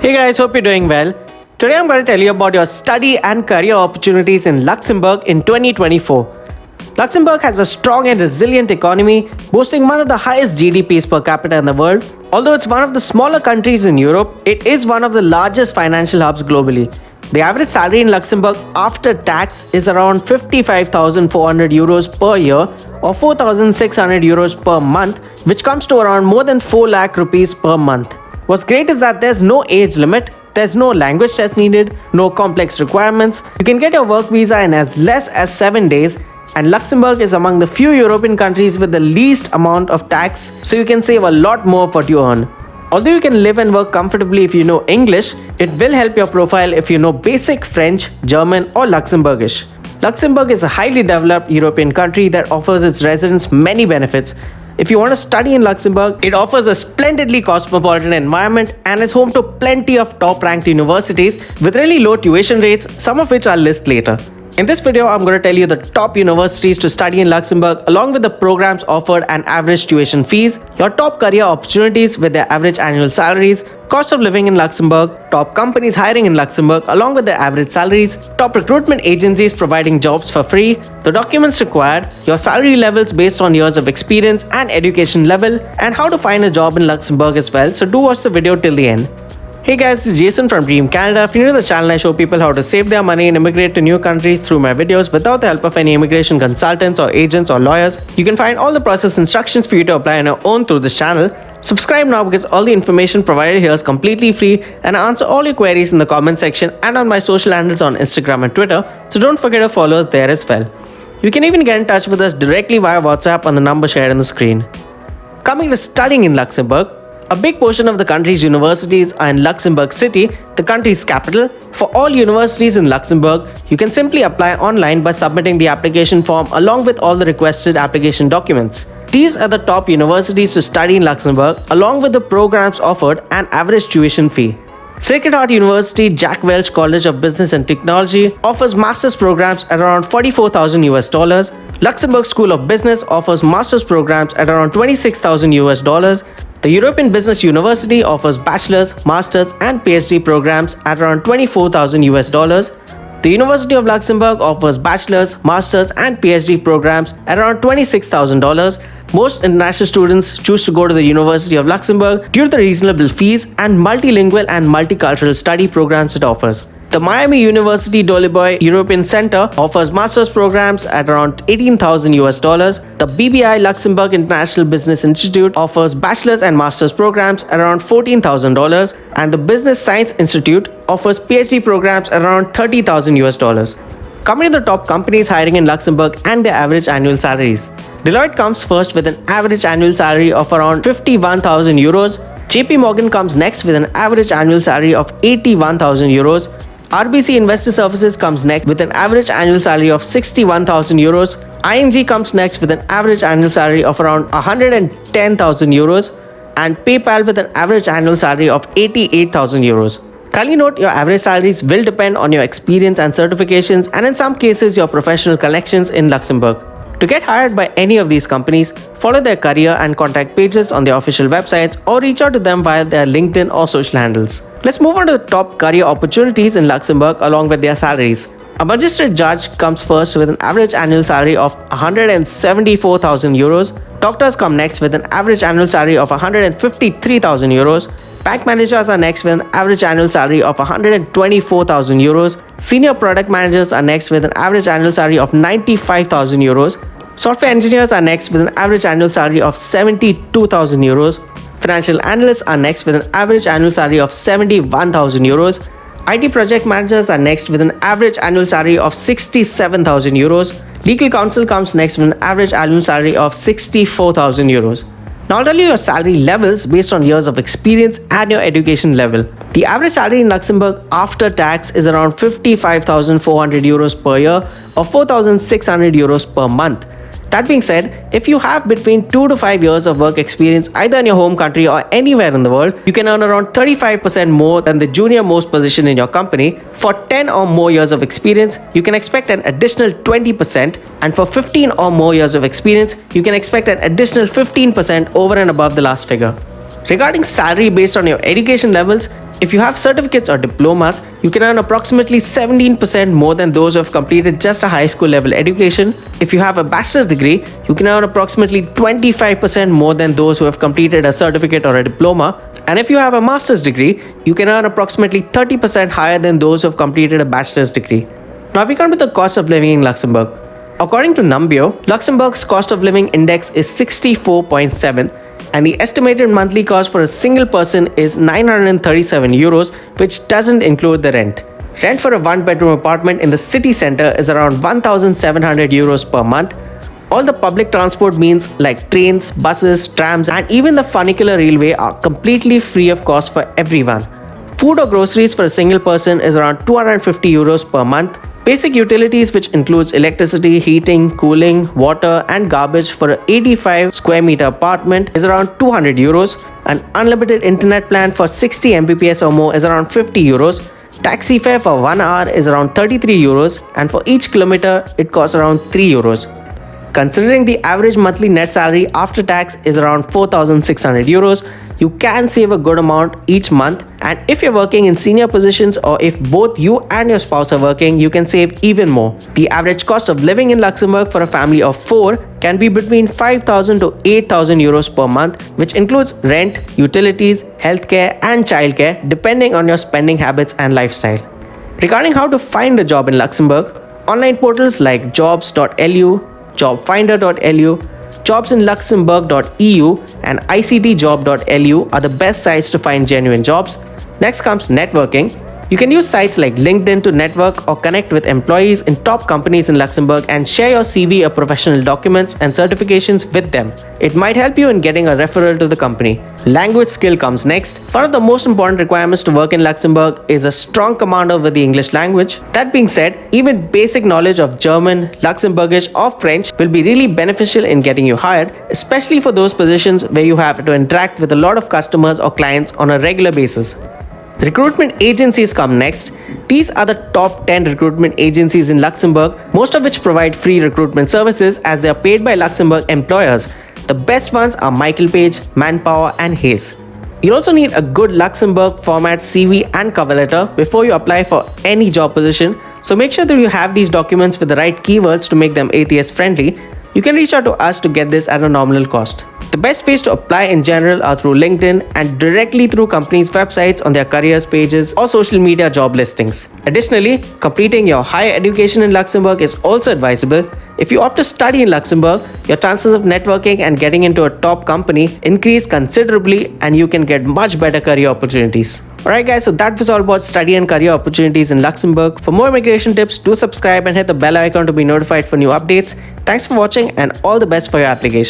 Hey guys, hope you're doing well. Today I'm going to tell you about your study and career opportunities in Luxembourg in 2024. Luxembourg has a strong and resilient economy, boasting one of the highest GDPs per capita in the world. Although it's one of the smaller countries in Europe, it is one of the largest financial hubs globally. The average salary in Luxembourg after tax is around 55,400 euros per year or 4,600 euros per month, which comes to around more than 4 lakh rupees per month. What's great is that there's no age limit, there's no language test needed, no complex requirements. You can get your work visa in as less as 7 days, and Luxembourg is among the few European countries with the least amount of tax, so you can save a lot more of what you earn. Although you can live and work comfortably if you know English, it will help your profile if you know basic French, German or Luxembourgish. Luxembourg is a highly developed European country that offers its residents many benefits. If you want to study in Luxembourg, it offers a splendidly cosmopolitan environment and is home to plenty of top-ranked universities with really low tuition rates, some of which I'll list later. In this video, I'm going to tell you the top universities to study in Luxembourg along with the programs offered and average tuition fees, your top career opportunities with their average annual salaries, cost of living in Luxembourg, top companies hiring in Luxembourg along with their average salaries, top recruitment agencies providing jobs for free, the documents required, your salary levels based on years of experience and education level, and how to find a job in Luxembourg as well, so do watch the video till the end. Hey guys, this is Jason from Dream Canada. If you're new to the channel, I show people how to save their money and immigrate to new countries through my videos without the help of any immigration consultants or agents or lawyers. You can find all the process instructions for you to apply on your own through this channel. Subscribe now because all the information provided here is completely free, and I answer all your queries in the comment section and on my social handles on Instagram and Twitter, so don't forget to follow us there as well. You can even get in touch with us directly via WhatsApp on the number shared on the screen. Coming to studying in Luxembourg, a big portion of the country's universities are in Luxembourg City, the country's capital. For all universities in Luxembourg, you can simply apply online by submitting the application form along with all the requested application documents. These are the top universities to study in Luxembourg along with the programs offered and average tuition fee. Sacred Heart University Jack Welch College of Business and Technology offers master's programs at around $44,000. Luxembourg School of Business offers master's programs at around $26,000. The European Business University offers bachelor's, master's and PhD programs at around $24,000. The University of Luxembourg offers bachelor's, master's and PhD programs at around $26,000. Most international students choose to go to the University of Luxembourg due to the reasonable fees and multilingual and multicultural study programs it offers. The Miami University Doliboy European Center offers master's programs at around $18,000. The BBI Luxembourg International Business Institute offers bachelor's and master's programs at around $14,000, and the Business Science Institute offers PhD programs at around $30,000. Coming to the top companies hiring in Luxembourg and their average annual salaries. Deloitte comes first with an average annual salary of around 51,000 euros. JP Morgan comes next with an average annual salary of 81,000 euros. RBC Investor Services comes next with an average annual salary of 61,000 euros. ING comes next with an average annual salary of around 110,000 euros. And PayPal with an average annual salary of 88,000 euros. Kindly note your average salaries will depend on your experience and certifications, and in some cases your professional connections in Luxembourg. To get hired by any of these companies, follow their career and contact pages on their official websites or reach out to them via their LinkedIn or social handles. Let's move on to the top career opportunities in Luxembourg along with their salaries. A magistrate judge comes first with an average annual salary of 174,000 euros. Doctors come next with an average annual salary of 153,000 euros. Bank managers are next with an average annual salary of 124,000 euros. Senior product managers are next with an average annual salary of 95,000 euros. Software engineers are next with an average annual salary of 72,000 euros. Financial analysts are next with an average annual salary of 71,000 euros. IT project managers are next with an average annual salary of 67,000 euros. Legal counsel comes next with an average annual salary of 64,000 euros. Now I'll tell you your salary levels based on years of experience and your education level. The average salary in Luxembourg after tax is around 55,400 euros per year or 4,600 euros per month. That being said, if you have between 2 to 5 years of work experience either in your home country or anywhere in the world, you can earn around 35% more than the junior most position in your company. For 10 or more years of experience, you can expect an additional 20%, and for 15 or more years of experience, you can expect an additional 15% over and above the last figure. Regarding salary based on your education levels, if you have certificates or diplomas, you can earn approximately 17% more than those who have completed just a high school level education. If you have a bachelor's degree, you can earn approximately 25% more than those who have completed a certificate or a diploma. And if you have a master's degree, you can earn approximately 30% higher than those who have completed a bachelor's degree. Now we come to the cost of living in Luxembourg. According to Numbeo, Luxembourg's cost of living index is 64.7, and the estimated monthly cost for a single person is 937 euros, which doesn't include the rent. Rent for a one-bedroom apartment in the city center is around 1,700 euros per month. All the public transport means like trains, buses, trams, and even the funicular railway are completely free of cost for everyone. Food or groceries for a single person is around 250 euros per month. Basic utilities, which includes electricity, heating, cooling, water, and garbage for an 85 square meter apartment is around 200 euros. An unlimited internet plan for 60 Mbps or more is around 50 euros. Taxi fare for 1 hour is around 33 euros, and for each kilometer, it costs around 3 euros. Considering the average monthly net salary after tax is around 4,600 euros, you can save a good amount each month, and if you're working in senior positions or if both you and your spouse are working, you can save even more. The average cost of living in Luxembourg for a family of 4 can be between 5,000 to 8,000 euros per month, which includes rent, utilities, healthcare, and childcare, depending on your spending habits and lifestyle. Regarding how to find a job in Luxembourg, online portals like jobs.lu, jobfinder.lu, jobsinluxembourg.eu, and ictjob.lu are the best sites to find genuine jobs. Next comes networking. You can use sites like LinkedIn to network or connect with employees in top companies in Luxembourg and share your CV or professional documents and certifications with them. It might help you in getting a referral to the company. Language skill comes next. One of the most important requirements to work in Luxembourg is a strong command over the English language. That being said, even basic knowledge of German, Luxembourgish, or French will be really beneficial in getting you hired, especially for those positions where you have to interact with a lot of customers or clients on a regular basis. Recruitment agencies come next. These are the top 10 recruitment agencies in Luxembourg, most of which provide free recruitment services as they are paid by Luxembourg employers. The best ones are Michael Page, Manpower, and Hayes. You'll also need a good Luxembourg format CV and cover letter before you apply for any job position, so make sure that you have these documents with the right keywords to make them ATS friendly. You can reach out to us to get this at a nominal cost. The best ways to apply in general are through LinkedIn and directly through companies' websites on their careers pages or social media job listings. Additionally, completing your higher education in Luxembourg is also advisable. If you opt to study in Luxembourg, your chances of networking and getting into a top company increase considerably, and you can get much better career opportunities. Alright guys, so that was all about study and career opportunities in Luxembourg. For more immigration tips, do subscribe and hit the bell icon to be notified for new updates. Thanks for watching and all the best for your application.